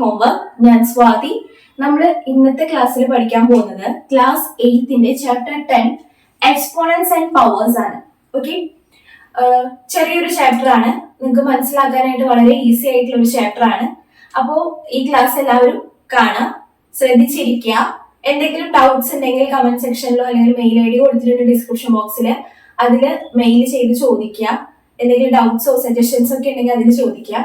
Homework. ഞാൻ സ്വാതി. നമ്മൾ ഇന്നത്തെ ക്ലാസ്സിൽ പഠിക്കാൻ പോകുന്നത് ക്ലാസ് 8ന്റെ ചാപ്റ്റർ 10 എക്സ്പോണൻസ് ആൻഡ് പവേഴ്സ് ആണ്. ഓക്കെ, ചെറിയൊരു ചാപ്റ്റർ ആണ്, നിങ്ങൾക്ക് മനസ്സിലാക്കാനായിട്ട് വളരെ ഈസി ആയിട്ടുള്ള ഒരു ചാപ്റ്റർ ആണ്. അപ്പോ ഈ ക്ലാസ് എല്ലാവരും കാണാം, ശ്രദ്ധിച്ചിരിക്കുക. എന്തെങ്കിലും ഡൗട്ട്സ് ഉണ്ടെങ്കിൽ കമന്റ് സെക്ഷനിലോ അല്ലെങ്കിൽ മെയിൽ ഐ ഡി കൊടുത്തിട്ടുണ്ട് ഡിസ്ക്രിപ്ഷൻ ബോക്സിൽ, അതിൽ മെയിൽ ചെയ്ത് ചോദിക്കുക. എന്തെങ്കിലും ഡൗട്ട്സോ സജഷൻസോ ഒക്കെ ഉണ്ടെങ്കിൽ അതിൽ ചോദിക്കുക.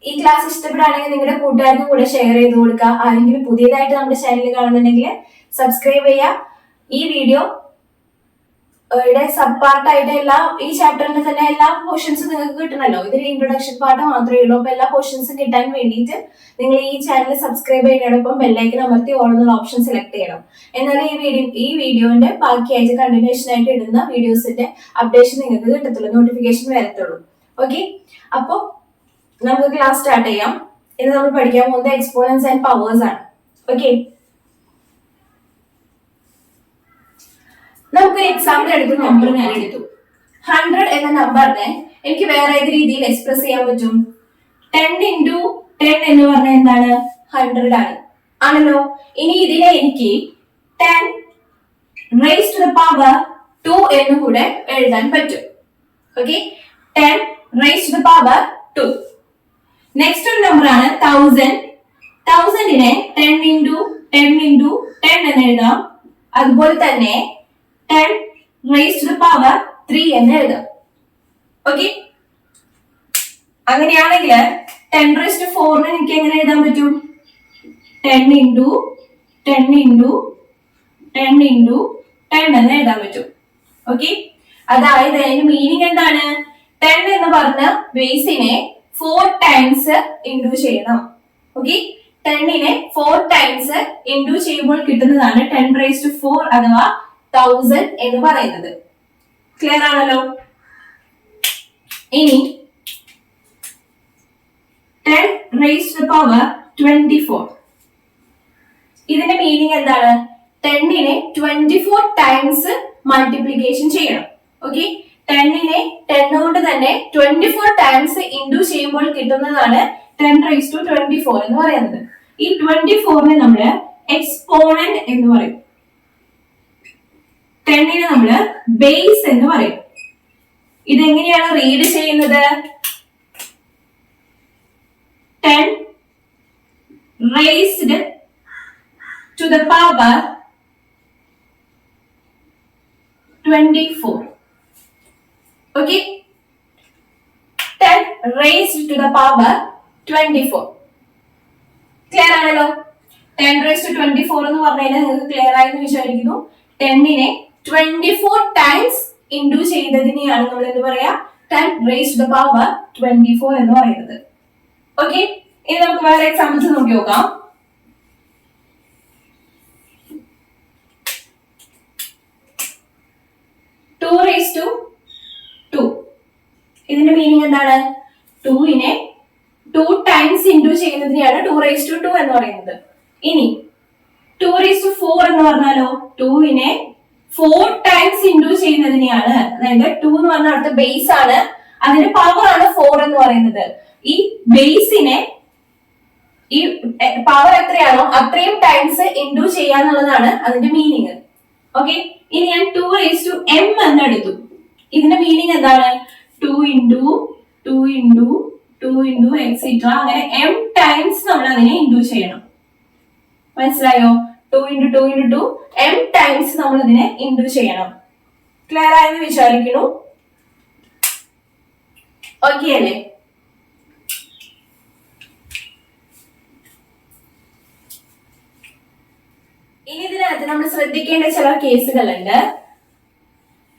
ഈ ക്ലാസ് ഇഷ്ടപ്പെടുകയാണെങ്കിൽ നിങ്ങളുടെ കൂട്ടുകാർക്കും കൂടെ ഷെയർ ചെയ്ത് കൊടുക്കുക. ആരെങ്കിലും പുതിയതായിട്ട് നമ്മുടെ ചാനൽ കാണുന്നുണ്ടെങ്കിൽ സബ്സ്ക്രൈബ് ചെയ്യുക. ഈ വീഡിയോ സബ് പാർട്ടായിട്ട് ഈ ചാപ്റ്ററിന്റെ തന്നെ എല്ലാ പോർഷൻസും നിങ്ങൾക്ക് കിട്ടണല്ലോ. ഇതിൽ ഇൻട്രൊഡക്ഷൻ പാർട്ട് മാത്രമേ ഉള്ളൂ. അപ്പൊ എല്ലാ പോർഷൻസും കിട്ടാൻ വേണ്ടിയിട്ട് നിങ്ങൾ ഈ ചാനൽ സബ്സ്ക്രൈബ് ചെയ്യുന്നതോടൊപ്പം ബെല്ലൈക്കൻ അമർത്തി ഓൾ എന്നുള്ള ഓപ്ഷൻ സെലക്ട് ചെയ്യണം. എന്നാലും ഈ വീഡിയോന്റെ ബാക്കിയായിട്ട് കണ്ടിന്യൂഷൻ ആയിട്ട് ഇടുന്ന വീഡിയോസിന്റെ അപ്ഡേഷൻ നിങ്ങൾക്ക് കിട്ടത്തുള്ളൂ, നോട്ടിഫിക്കേഷൻ വരത്തുള്ളൂ. ഓക്കെ, അപ്പൊ നമുക്ക് ക്ലാസ് സ്റ്റാർട്ട് ചെയ്യാം. ഇന്ന് നമ്മൾ പഠിക്കാൻ പോകുന്നത് എക്സ്പോണൻസ് ആൻഡ് പവേഴ്സ് ആണ്. ഓക്കെ, നമുക്കൊരു എക്സാമ്പിൾ എടുത്ത് നമ്പർ ഞാൻ എടുത്തു. 100 എന്ന നമ്പറിനെ എനിക്ക് വേറെ ഏത് രീതിയിൽ എക്സ്പ്രസ് ചെയ്യാൻ പറ്റും? 10 into 10 എന്ന് പറഞ്ഞാൽ എന്താണ്? 100 ആണ്, ആണല്ലോ. ഇനി ഇതിനെ എനിക്ക് 10 raised to the power 2 എന്ന് കൂടെ എഴുതാൻ പറ്റും. Okay, 10 raised to the power 2. Next ഒരു നമ്പർ ആണ് 1000. 1000നെ 10 into 10 into 10 എന്ന് എഴുതാം. അതുപോലെ തന്നെ 10 raised to the power 3 എന്ന് എഴുതാം. ഓക്കെ, അങ്ങനെയാണെങ്കിൽ 10 raised to 4 എനിക്ക് എങ്ങനെ എഴുതാൻ പറ്റും? 10 into 10 into 10 into 10 എന്ന് എഴുതാൻ പറ്റും. ഓക്കെ, അതായത് അതിന്റെ മീനിങ് എന്താണ്? 10 എന്ന് പറഞ്ഞ ബേസിനെ 4 times ഇൻഡു ചെയ്യണം. ഓക്കെ, 10നെ 4 times ഇൻഡു ചെയ്യുമ്പോൾ കിട്ടുന്നതാണ് 10 raised to 4 അഥവാ 1000 എന്ന് പറയുന്നത്. ക്ലിയർ ആണല്ലോ. ഇനി 10 raised to the power 24. ഇതിന്റെ മീനിങ് എന്താണ്? 10നെ 24 times മൾട്ടിപ്ലിക്കേഷൻ ചെയ്യണം. ഓക്കെ, 10നെ 10 കൊണ്ട് തന്നെ 24 times ഇൻഡു ചെയ്യുമ്പോൾ കിട്ടുന്നതാണ് 10 raised to 24 എന്ന് പറയുന്നത്. ഈ 24നെ നമ്മള് എക്സ്പോണന്റ് എന്ന് പറയും. 10നെ നമ്മള് ബേസ് എന്ന് പറയും. ഇതെങ്ങനെയാണ് റീഡ് ചെയ്യുന്നത്? 10 raised to the power 24. Okay, 10 raised to the power 24. Clear ആണല്ലോ. 10 raised to 24 എന്ന് പറഞ്ഞാൽ നിങ്ങൾക്ക് ക്ലിയർ ആയെന്ന് വിചാരിക്കുന്നു. 10നെ 24 times ഇൻഡു ചെയ്തതിനെയാണ് നമ്മൾ എന്ത് പറയാ? 10 raised to the power 24 എന്ന് പറയുന്നത്. ഓക്കെ, ഇനി നമുക്ക് വേറെ എക്സാമ്പിൾസ് നോക്കി നോക്കാം. Two raised to 2. ഇതിന്റെ മീനിങ് എന്താണ്? 2നെ 2 times ഇൻഡു ചെയ്യുന്നതിനെയാണ് 2 raised to 2 എന്ന് പറയുന്നത്. ഇനി 2 raised to 4 എന്ന് പറഞ്ഞാലോ? 2നെ 4 times ഇൻഡു ചെയ്യുന്നതിനെയാണ്, അതായത് 2 എന്ന് പറഞ്ഞാൽ അടുത്ത ബേസ് ആണ്, അതിന്റെ പവർ ആണ് 4 എന്ന് പറയുന്നത്. ഈ ബേസിനെ ഈ പവർ എത്രയാണോ അത്രയും ടൈംസ് ഇൻഡു ചെയ്യാന്നുള്ളതാണ് അതിന്റെ മീനിങ്. ഓക്കെ, ഇനി ഞാൻ 2 raised to m എന്ന് എടുത്തു. ഇതിന്റെ മീനിങ് എന്താണ്? 2 into 2 into 2 into etc. അങ്ങനെ m ടൈംസ് നമ്മൾ അതിനെ ഇൻഡു ചെയ്യണം. മനസ്സിലായോ? 2 into 2 into 2 m ടൈംസ് നമ്മൾ ഇതിനെ ഇൻഡു ചെയ്യണം. ക്ലിയർ ആയെന്ന് വിചാരിക്കുന്നു. ഓക്കെ അല്ലേ? ഇനി ഇതിനകത്ത് നമ്മൾ ശ്രദ്ധിക്കേണ്ട ചില കേസുകളുണ്ട്.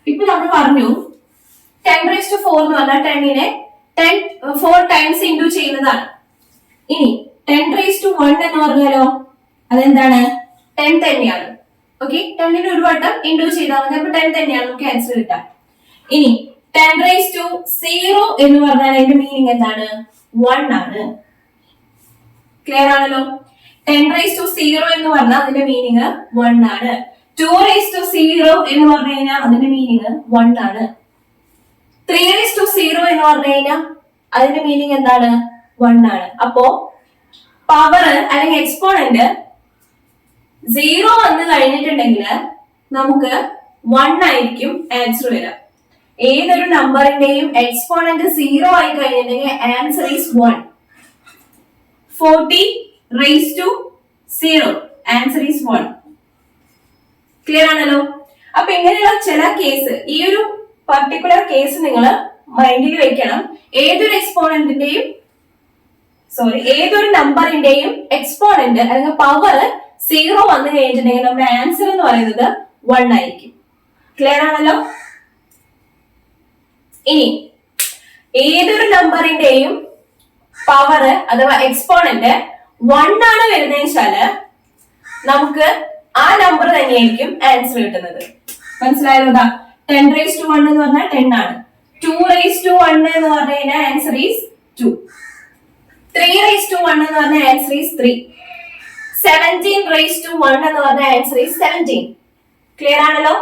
ഇപ്പൊ നമ്മൾ പറഞ്ഞു 10 raised to 4 എന്ന് പറഞ്ഞാൽ 10നെ 4 times ഇൻഡു ചെയ്യുന്നതാണ്. ഇനി 10 raised to 1 എന്ന് പറഞ്ഞാലോ? അതെന്താണ്? 10 തന്നെയാണ്. ഓക്കെ, 10നെ ഒരു വട്ടം ഇൻഡു ചെയ്താൽ മതി, അപ്പൊ 10 തന്നെയാണ്, നമുക്ക് ആൻസർ കിട്ടാം. ഇനി 10 raised to 0 എന്ന് പറഞ്ഞാൽ അതിന്റെ മീനിങ് എന്താണ്? 1 ആണ്. ക്ലിയർ ആണല്ലോ. 10 raised to 0 എന്ന് പറഞ്ഞാൽ അതിന്റെ മീനിങ് 1 ആണ്. 2 raised to 0 എന്ന് പറഞ്ഞു കഴിഞ്ഞാൽ അതിന്റെ മീനിങ് 1 ആണ്. 3 raised to 0 എന്ന് പറഞ്ഞു കഴിഞ്ഞാൽ അതിന്റെ മീനിങ് എന്താണ്? 1 ആണ്. അപ്പോ പവർ അല്ലെങ്കിൽ എക്സ്പോണന്റ് 0 വന്ന് കഴിഞ്ഞിട്ടുണ്ടെങ്കിൽ നമുക്ക് 1 ആയിരിക്കും ആൻസർ വരിക. ഏതൊരു നമ്പറിന്റെയും എക്സ്പോണന്റ് 0 ആയി കഴിഞ്ഞിട്ടുണ്ടെങ്കിൽ answer is 1. 40 raised to 0 answer is 1. Clear ആണല്ലോ? അപ്പൊ ഇങ്ങനെയുള്ള ചില കേസ്, ഈ ഒരു പർട്ടിക്കുലർ കേസ് നിങ്ങൾ മൈൻഡിൽ വെക്കണം. ഏതൊരു നമ്പറിന്റെയും എക്സ്പോണന്റ് അല്ലെങ്കിൽ പവർ 0 വന്നു കഴിഞ്ഞിട്ടുണ്ടെങ്കിൽ നമ്മുടെ ആൻസർ എന്ന് പറയുന്നത് 1 ആയിരിക്കും. ക്ലിയർ ആണല്ലോ? ഇനി ഏതൊരു നമ്പറിന്റെയും പവർ അഥവാ എക്സ്പോണന്റ് 1 ആണ് വരുന്നതെന്ന് വെച്ചാല് നമുക്ക് ആ നമ്പർ തന്നെയായിരിക്കും ആൻസർ കിട്ടുന്നത്. മനസ്സിലായതാ? 10 raised to 1 എന്ന് പറഞ്ഞാൽ 10 ആണ്. 2 raised to 1 എന്ന് പറഞ്ഞു കഴിഞ്ഞാൽ ആൻസർ ഈസ് 2. 3 raised to 1 എന്ന് പറഞ്ഞാൽ ആൻസർ ഈസ് 3. 17 raised to 1 എന്ന് പറഞ്ഞാൽ ആൻസർ ഈസ് 17. ക്ലിയർ ആണല്ലോ?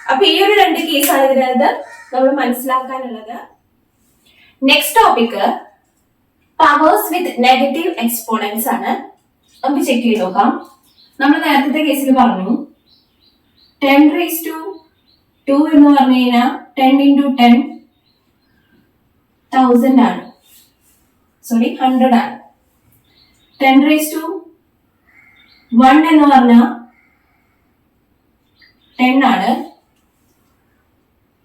അപ്പൊ ഈ ഒരു രണ്ട് കേസാണ് ഇതിനകത്ത് നമ്മൾ മനസ്സിലാക്കാനുള്ളത്. Next topic powers with negative exponents ആണ്. നമുക്ക് ചെക്ക് ചെയ്ത് നോക്കാം. നമ്മൾ നേരത്തെ കേസിൽ പറഞ്ഞു 10 raised to 2 എന്ന് പറഞ്ഞു കഴിഞ്ഞാൽ 10 into 10 1000 ആണ്. 100 ആണ്. 10 raised to 1 എന്ന് പറഞ്ഞാൽ 10 ആണ്.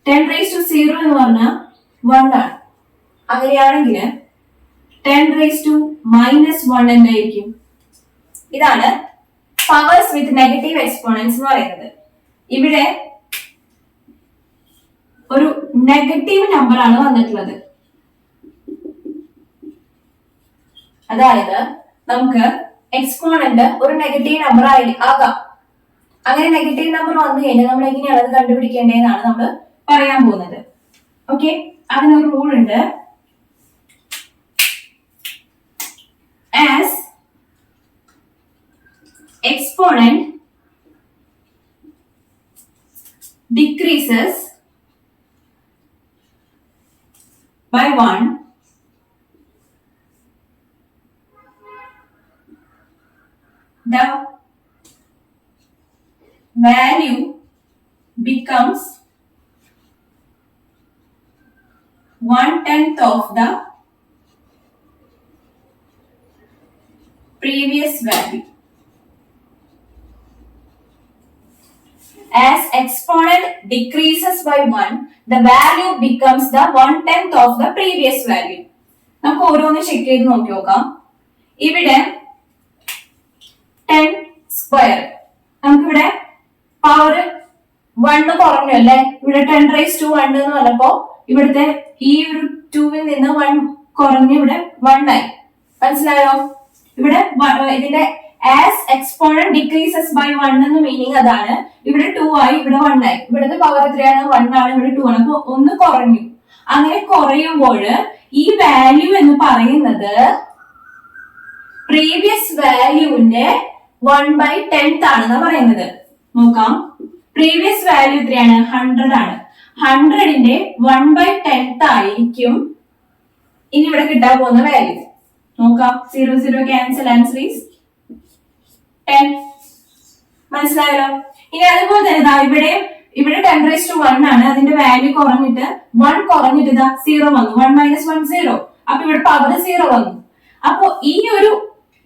10 raised to 0 എന്ന് പറഞ്ഞാൽ 1 ആണ്. അങ്ങനെയാണെങ്കിൽ 10 raised to -1 എന്തായിരിക്കും? ഇതാണ് പവേഴ്സ് വിത്ത് നെഗറ്റീവ് എക്സ്പോണൻസ് എന്ന് പറയുന്നത്. ഇവിടെ ഒരു നെഗറ്റീവ് നമ്പർ ആണ് വന്നിട്ടുള്ളത്. അതായത് നമുക്ക് എക്സ്പോണന്റ് ഒരു നെഗറ്റീവ് നമ്പർ ആകാം. അങ്ങനെ നെഗറ്റീവ് നമ്പർ വന്നു കഴിഞ്ഞാൽ നമ്മൾ എങ്ങനെയാണ് അത് കണ്ടുപിടിക്കേണ്ടതെന്നാണ് നമ്മൾ പറയാൻ പോകുന്നത്. ഓക്കെ, അതിനൊരു റൂൾ ഉണ്ട്. As exponent decreases by 1, the value becomes 1/10 of the previous value. As exponent decreases by 1, the value becomes the 1/10 of the previous value. നമുക്ക് ഓരോന്ന് ചെക്ക് ചെയ്ത് നോക്കി നോക്കാം. ഇവിടെ 10 സ്ക്വയർ, നമുക്കിവിടെ പവർ 1 കുറഞ്ഞു അല്ലേ? ഇവിടെ 10 raised to 1 എന്ന് പറഞ്ഞപ്പോ ഇവിടുത്തെ ഈ ഒരു 2-ൽ നിന്ന് 1 കുറഞ്ഞ് ഇവിടെ 1 ആയി. മനസ്സിലായോ? ഇവിടെ ഇതിന്റെ as exponent decreases by 1 എന്ന് മീനിങ് അതാണ്. ഇവിടെ 2 ആയി, ഇവിടെ 1 ആയി. ഇവിടുത്തെ പവർ എത്രയാണ്? 1 ആണ്, ഇവിടെ 2 ആണ്. അപ്പൊ ഒന്ന് കുറഞ്ഞു. അങ്ങനെ കുറയുമ്പോൾ ഈ വാല്യൂ എന്ന് പറയുന്നത് പ്രീവിയസ് വാല്യൂവിന്റെ 1/10 ആണെന്ന് പറയുന്നത്. നോക്കാം, പ്രീവിയസ് വാല്യൂ എത്രയാണ്? 100 ആണ്. 100ന്റെ 1/10 ആയിരിക്കും ഇനി ഇവിടെ കിട്ടാൻ പോകുന്ന വാല്യൂ. നോക്കാം, 0 0 ക്യാൻസൽ, ആൻസർ ഈസ് 10. മനസ്സിലായല്ലോ? ഇനി അതുപോലെ തന്നെ ഇവിടെ 10 raised to 1 ആണ്. അതിന്റെ വാല്യൂ കുറഞ്ഞിട്ട് 1 കുറഞ്ഞിട്ട് 0 വന്നു. 1 - 1 0. അപ്പൊ ഇവിടെ പവർ 0 വന്നു. അപ്പൊ ഈ ഒരു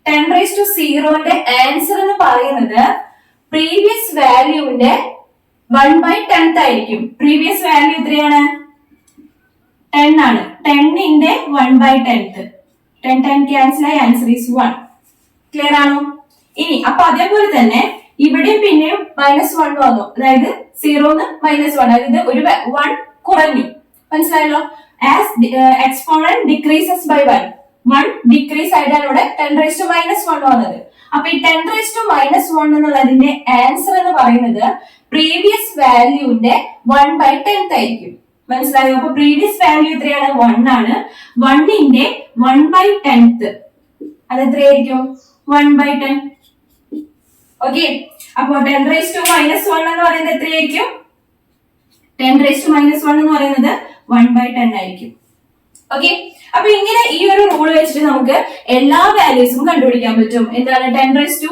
10 raised to 0ന്റെ ആൻസർ എന്ന് പറയുന്നത് പ്രീവിയസ് വാല്യൂവിന്റെ 1/10 ആയിരിക്കും. പ്രീവിയസ് വാല്യൂ എത്രയാണ്? 10 ആണ്. 10ന്റെ 1/10. 10 ക്യാൻസൽ ആയി, ആൻസർ ഈസ് 1. ക്ലിയർ ആണോ? ഇനി അപ്പൊ അതേപോലെ തന്നെ ഇവിടെ പിന്നെയും -1 വന്നു. അതായത് 0 -1, അതായത് ഒരു 1 കുറഞ്ഞു. മനസ്സിലായല്ലോ? As exponent decreases by 1 decrease ആയിട്ടാണ് ഇവിടെ 10 raised to -1 വന്നത്. അപ്പൊ ഈ 10 raised to -1 എന്നുള്ളതിന്റെ ആൻസർ എന്ന് പറയുന്നത് പ്രീവിയസ് വാല്യൂവിന്റെ 1/10 ആയിരിക്കും. മനസ്സിലായോ? അപ്പൊ പ്രീവിയസ് വാല്യൂ എത്രയാണ്? 1 ആണ്. 1ന്റെ 1/10 അത് എത്രയായിരിക്കും? 1/10. ഓക്കെ, അപ്പൊ 10 raised to -1 എന്ന് പറയുന്നത് എത്രയായിരിക്കും? 10 raised to -1 എന്ന് പറയുന്നത് 1/10 ആയിരിക്കും. ഓക്കെ, അപ്പൊ ഇങ്ങനെ ഈ ഒരു റൂൾ വെച്ചിട്ട് നമുക്ക് എല്ലാ വാല്യൂസും കണ്ടുപിടിക്കാൻ പറ്റും. എന്താണ് 10⁻²?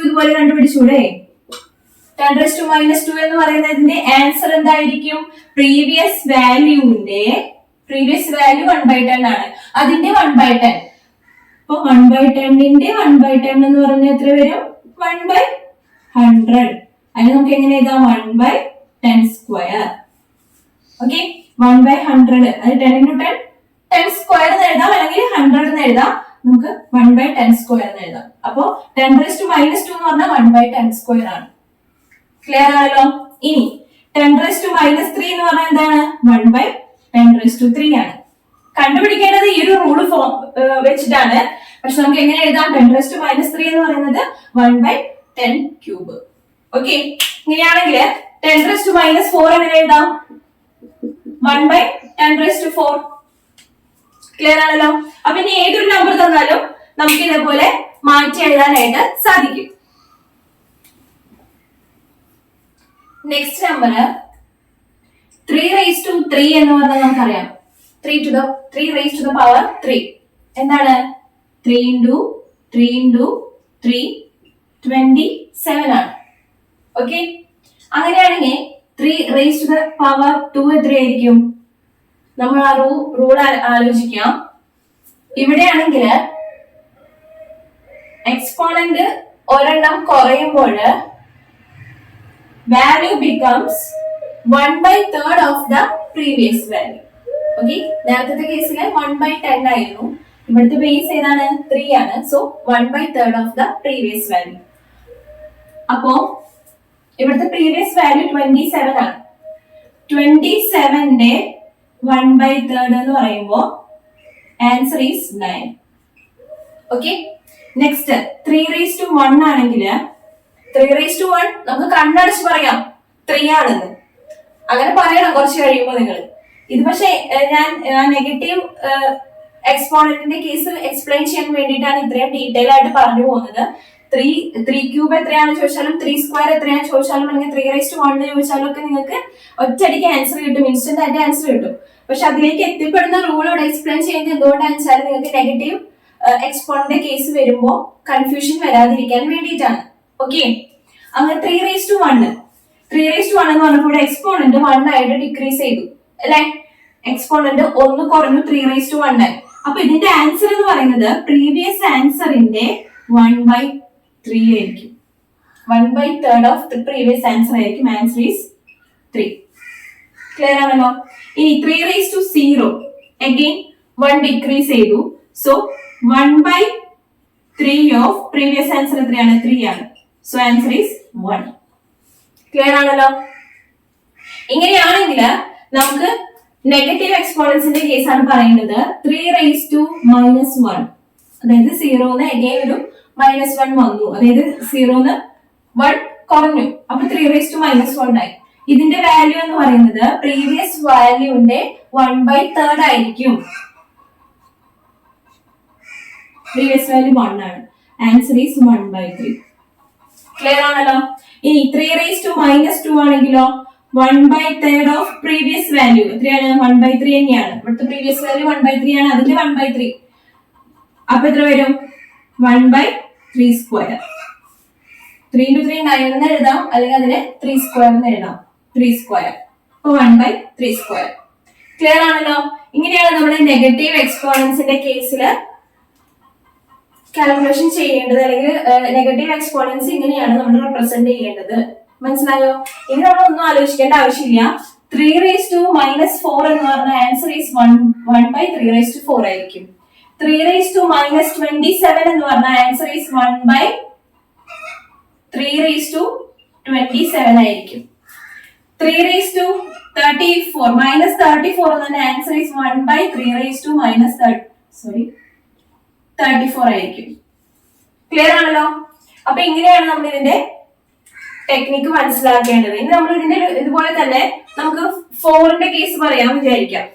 ഇതുപോലെ കണ്ടുപിടിച്ചൂടെ? 10⁻² എന്ന് പറയുന്നതിന്റെ ആൻസർ എന്തായിരിക്കും? പ്രീവിയസ് വാല്യൂ 1/10 ആണ്. അതിന്റെ 1/10. അപ്പൊ 1/10ന്റെ 1/10 എന്ന് പറഞ്ഞാൽ എത്ര വരും? 1/100. അതിന് നമുക്ക് എങ്ങനെ എഴുതാം? 1/10². ഓക്കെ, 1/100. അത് 10 × 10 10² എന്ന് എഴുതാം, അല്ലെങ്കിൽ 100 എന്ന് എഴുതാം. നമുക്ക് 1/10² എന്ന് എഴുതാം. അപ്പൊ 10⁻² എന്ന് പറഞ്ഞാൽ 1/10² ആണ്. ക്ലിയർ ആണല്ലോ? ഇനി 10⁻³ എന്ന് പറഞ്ഞാൽ എന്താണ്? 1/10⁻³ ആണ്. കണ്ടുപിടിക്കേണ്ടത് ഈ ഒരു റൂൾ വെച്ചിട്ടാണ്. പക്ഷെ നമുക്ക് എങ്ങനെ എഴുതാം? 10⁻³ എന്ന് പറയുന്നത് 1/10³ ഓക്കെ. ഇങ്ങനെയാണെങ്കിൽ 10⁻⁴ എങ്ങനെ എഴുതാം? 1/10⁴. ക്ലിയർ ആണല്ലോ? അപ്പൊ ഇനി ഏതൊരു നമ്പർ തന്നാലും നമുക്ക് ഇതേപോലെ മാറ്റി എഴുതാനായിട്ട് സാധിക്കും. നെക്സ്റ്റ് നമ്പർ 3⁻³ എന്ന് പറഞ്ഞാൽ നമുക്കറിയാം. 3⁻³ എന്താണ്? 3 × 3 × 3 27 ആണ്. ഓക്കെ, അങ്ങനെയാണെങ്കിൽ 3⁻² എത്രയായിരിക്കും? നമ്മൾ ആ റൂൾ ആലോചിക്കാം. ഇവിടെയാണെങ്കിൽ എക്സ്പോണന്റ് ഒരെണ്ണം കുറയുമ്പോൾ value becomes 1/3 of the previous value. Okay, നേരത്തെ കേസിൽ 1/10 ആയിരുന്നു. ഇവിടുത്തെ ബേസ് ഏതാണ്? 3 ആണ്. So 1/3 of the previous value. അപ്പോ ഇവിടുത്തെ പ്രീവിയസ് വാല്യൂ 27 ആണ്. 27ന്റെ 1/3 എന്ന് പറയുമ്പോൾ ആൻസർ ഈസ് 9. ഓക്കെ, നെക്സ്റ്റ് 3⁻1 ആണെങ്കിൽ 3⁻1 നമുക്ക് കണ്ണടച്ച് പറയാം 3 ആണെന്ന്. അങ്ങനെ പറയണം കുറച്ച് കഴിയുമ്പോൾ നിങ്ങൾ. ഇത് പക്ഷെ ഞാൻ നെഗറ്റീവ് എക്സ്പോണന്റിന്റെ കേസ് എക്സ്പ്ലെയിൻ ചെയ്യാൻ വേണ്ടിയിട്ടാണ് ഇത്രയും ഡീറ്റെയിൽ ആയിട്ട് പറഞ്ഞു പോകുന്നത്. 3³ എത്രയാണെന്ന് ചോദിച്ചാലും 3² എത്രയാണെന്ന് ചോദിച്ചാലും അല്ലെങ്കിൽ 3⁻1 ചോദിച്ചാലും ഒക്കെ നിങ്ങൾക്ക് ഒറ്റയടിക്ക് ആൻസർ കിട്ടും, ഇൻസ്റ്റന്റ് ആയിട്ട് ആൻസർ കിട്ടും. പക്ഷെ അതിലേക്ക് എത്തിപ്പെടുന്ന റൂൾ ഇവിടെ എക്സ്പ്ലെയിൻ ചെയ്യുന്നത് എന്തുകൊണ്ടാണെന്ന് വെച്ചാൽ നിങ്ങൾക്ക് നെഗറ്റീവ് എക്സ്പോണന്റ് കേസ് വരുമ്പോൾ കൺഫ്യൂഷൻ വരാതിരിക്കാൻ വേണ്ടിയിട്ടാണ്. ഓക്കെ, അങ്ങനെ 3⁻1 എന്ന് പറഞ്ഞപ്പോൾ എക്സ്പോണന്റ് 1 ആയിട്ട് ഡിക്രീസ് ചെയ്തു അല്ലെ? എക്സ്പോണന്റ് 1 കുറഞ്ഞു, 3⁻1 ആയി. അപ്പൊ ഇതിന്റെ ആൻസർ എന്ന് പറയുന്നത് പ്രീവിയസ് ആൻസറിന്റെ 1/3 ആയിരിക്കും. 1/3 ഓഫ് ദ പ്രീവിയസ് ആൻസർ ആയിരിക്കും. Answer is 3. ക്ലിയർ ആണല്ലോ? ഇനി 3⁻0 അഗൈൻ 1 ഡിക്രീസ് ചെയ്തു. സോ 1/3 ഓഫ് പ്രീവിയസ് ആൻസർ എത്രയാണ്? 3 ആണ്. So answer is 1. ക്ലിയർ ആണല്ലോ? ഇങ്ങനെയാണെങ്കിൽ നമുക്ക് നെഗറ്റീവ് എക്സ്പോണൻസിന്റെ കേസാണ് പറയുന്നത്. 3⁻⁻1 അതായത് 0ന്ന് അഗൈൻ ഒരു -1 വന്നു, അതായത് 0ന്ന് 1 കുറഞ്ഞു. അപ്പൊ 3⁻⁻1 ആയി. ഇതിന്റെ വാല്യൂ എന്ന് പറയുന്നത് പ്രീവിയസ് വാല്യൂന്റെ 1/3 ആയിരിക്കും. പ്രീവിയസ് വാല്യൂ 1 ആണ്. Answer is 1/3. ക്ലിയർ ആണല്ലോ? ഇനി 3⁻2 ആണെങ്കിലോ 1/3 ഓഫ് പ്രീവിയസ് വാല്യൂ എത്രയാണ്? 1/3 തന്നെയാണ്. ഇവിടുത്തെ പ്രീവിയസ് വാല്യൂ 1/3 ആണ്, അതിന്റെ 1/3. അപ്പൊ എത്ര വരും? 1/3². 3 × 3 9 എന്ന് എഴുതാം, അല്ലെങ്കിൽ അതിന് 3² എന്ന് എഴുതാം. 3². അപ്പൊ 1/3². ക്ലിയർ ആണല്ലോ? ഇങ്ങനെയാണ് നമ്മുടെ നെഗറ്റീവ് എക്സ്പോണൻസിന്റെ കേസില് കാൽക്കുലേഷൻ ചെയ്യേണ്ടത്, അല്ലെങ്കിൽ നെഗറ്റീവ് എക്സ്പോണൻസ് ഇങ്ങനെയാണ് നമ്മൾ റെപ്രസെന്റ് ചെയ്യേണ്ടത്. മനസ്സിലായോ? ഇനി നമ്മൾ ഒന്നും ആലോചിക്കേണ്ട ആവശ്യമില്ല. 3⁻⁻4 എന്ന് പറഞ്ഞ ആൻസർ ഈസ് 1/3⁴ ആയിരിക്കും. 3⁻27 എന്ന് പറഞ്ഞ ആൻസർ ഈസ് 1/3⁻27 ആയിരിക്കും. 3⁻34 -34 എന്ന് പറഞ്ഞ ആൻസർ ഈസ് 1/3⁻34 ആയിരിക്കും. ക്ലിയർ ആണല്ലോ? അപ്പൊ ഇങ്ങനെയാണ് നമ്മൾ ഇതിന്റെ ടെക്നിക്ക് മനസ്സിലാക്കേണ്ടത്. ഇനി നമ്മൾ ഇതിന്റെ ഇതുപോലെ തന്നെ നമുക്ക് 4ന്റെ കേസ് പറയാൻ വിചാരിക്കാം.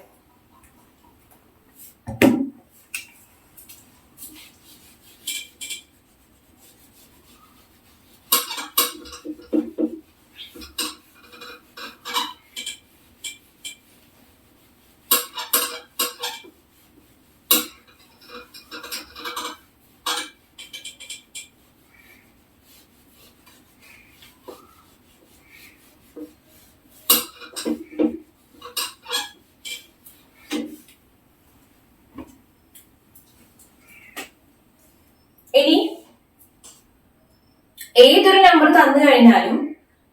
ഏതൊരു നമ്പർ തന്നു കഴിഞ്ഞാലും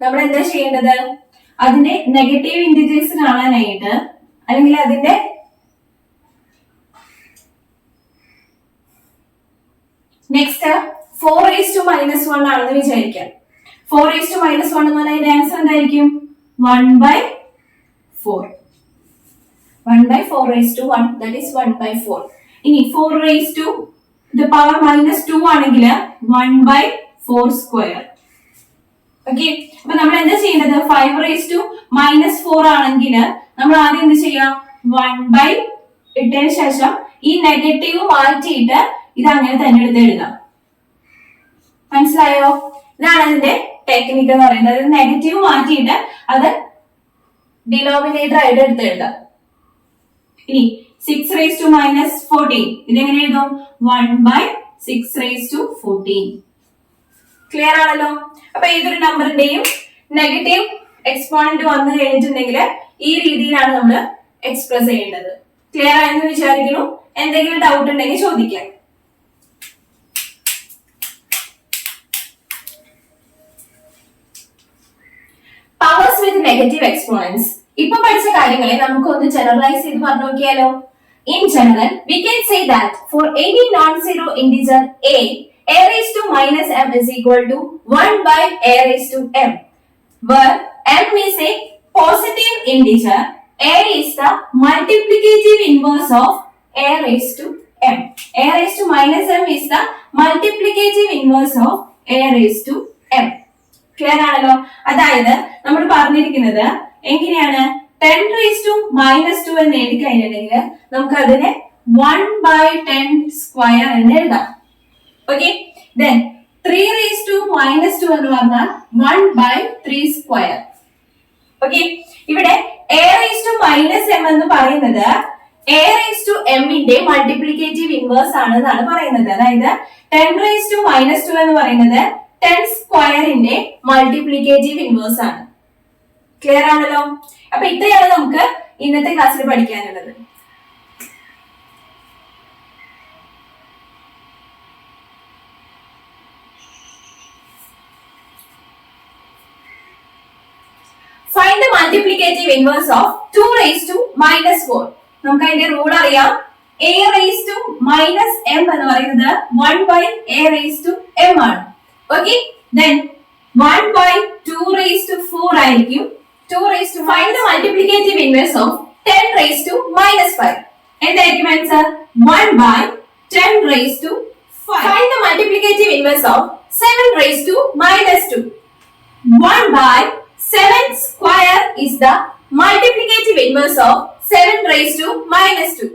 നമ്മൾ എന്താ ചെയ്യേണ്ടത്? അതിന്റെ നെഗറ്റീവ് ഇന്റിജേഴ്സ് കാണാനായിട്ട്, അല്ലെങ്കിൽ അതിന്റെ നെക്സ്റ്റ് 4:-1 ആണെന്ന് വിചാരിക്കാം. 4:-1 എന്ന് പറഞ്ഞാൽ അതിന്റെ ആൻസർ എന്തായിരിക്കും? 1/4. 1/4:1, that is 1/4. ഇനി 4⁻⁻2 ആണെങ്കിൽ 1/4². ഓക്കെ, അപ്പൊ നമ്മൾ എന്താ ചെയ്യേണ്ടത്? 5⁻⁻4 ആണെങ്കിൽ നമ്മൾ ആദ്യം എന്ത് ചെയ്യാം? 1/ ഇട്ടതിന് ശേഷം ഈ നെഗറ്റീവ് മാറ്റിയിട്ട് ഇത് അങ്ങനെ തന്നെ എടുത്ത് എഴുതാം. മനസ്സിലായോ? ഇതാണ് അതിന്റെ ടെക്നിക്ക് എന്ന് പറയുന്നത്. അതായത് നെഗറ്റീവ് മാറ്റിയിട്ട് അത് ഡിനോമിനേറ്റർ ആയിട്ട് എടുത്ത് എഴുതാം. ഇനി 6⁻14 ഇതെങ്ങനെ എഴുതും? 1/6⁻14. ക്ലിയർ ആണല്ലോ? അപ്പൊ ഏതൊരു നമ്പറിന്റെയും നെഗറ്റീവ് എക്സ്പോണന്റ് വന്നു കഴിഞ്ഞിട്ടുണ്ടെങ്കിൽ ഈ രീതിയിലാണ് നമ്മൾ എക്സ്പ്രസ് ചെയ്യേണ്ടത്. ക്ലിയർ ആയെന്ന് വിചാരിക്കുന്നു. എന്തെങ്കിലും ഡൗട്ട് ഉണ്ടെങ്കിൽ ചോദിക്കാം. Powers with negative exponents. ഇപ്പൊ പഠിച്ച കാര്യങ്ങളെ നമുക്ക് ഒന്ന് ജനറലൈസ് ചെയ്ത് പറഞ്ഞു നോക്കിയാലോ? In general, we can say that for any non-zero integer a⁻m is equal to 1/a⁻m, where m is a positive integer, a is the multiplicative inverse of a⁻m. a⁻m is the multiplicative inverse of a⁻m. Clear ആണല്ലോ? അതായത് നമ്മൾ പറഞ്ഞിരിക്കുന്നത് എങ്ങനെയാണ്? 10⁻⁻2 എന്ന് എഴുതി കഴിഞ്ഞിട്ടുണ്ടെങ്കിൽ നമുക്ക് അതിനെ 1/10² എന്ന് എഴുതാം. ഓക്കെ, then 3⁻⁻2 എന്ന് പറഞ്ഞാൽ 1/3². ഓക്കെ, ഇവിടെ a⁻m എന്ന് പറയുന്നത് a⁻m-ന്റെ മൾട്ടിപ്ലിക്കേറ്റീവ് ഇൻവേഴ്സ് ആണെന്നാണ് പറയുന്നത്. അതായത് 10⁻⁻2 എന്ന് പറയുന്നത് 10² മൾട്ടിപ്ലിക്കേറ്റീവ് ഇൻവേഴ്സ് ആണ്. ക്ലിയർ ആണല്ലോ? അപ്പൊ ഇത്രയാണ് നമുക്ക് ഇന്നത്തെ ക്ലാസ്സിൽ പഠിക്കാനുള്ളത്. Find the multiplicative inverse of 2⁻⁻4. നമുക്ക് അതിന്റെ റൂൾ അറിയാം. a⁻m എന്ന് പറയുന്നത് 1/a⁻m ആണ്. ഓക്കെ, then 1/2⁻4 ആയിരിക്കും. Find the multiplicative inverse of 10⁻⁵. എന്തായിരിക്കും answer? 1/10⁵. Find the multiplicative inverse of 7⁻². 1/7² is the multiplicative inverse of 7⁻².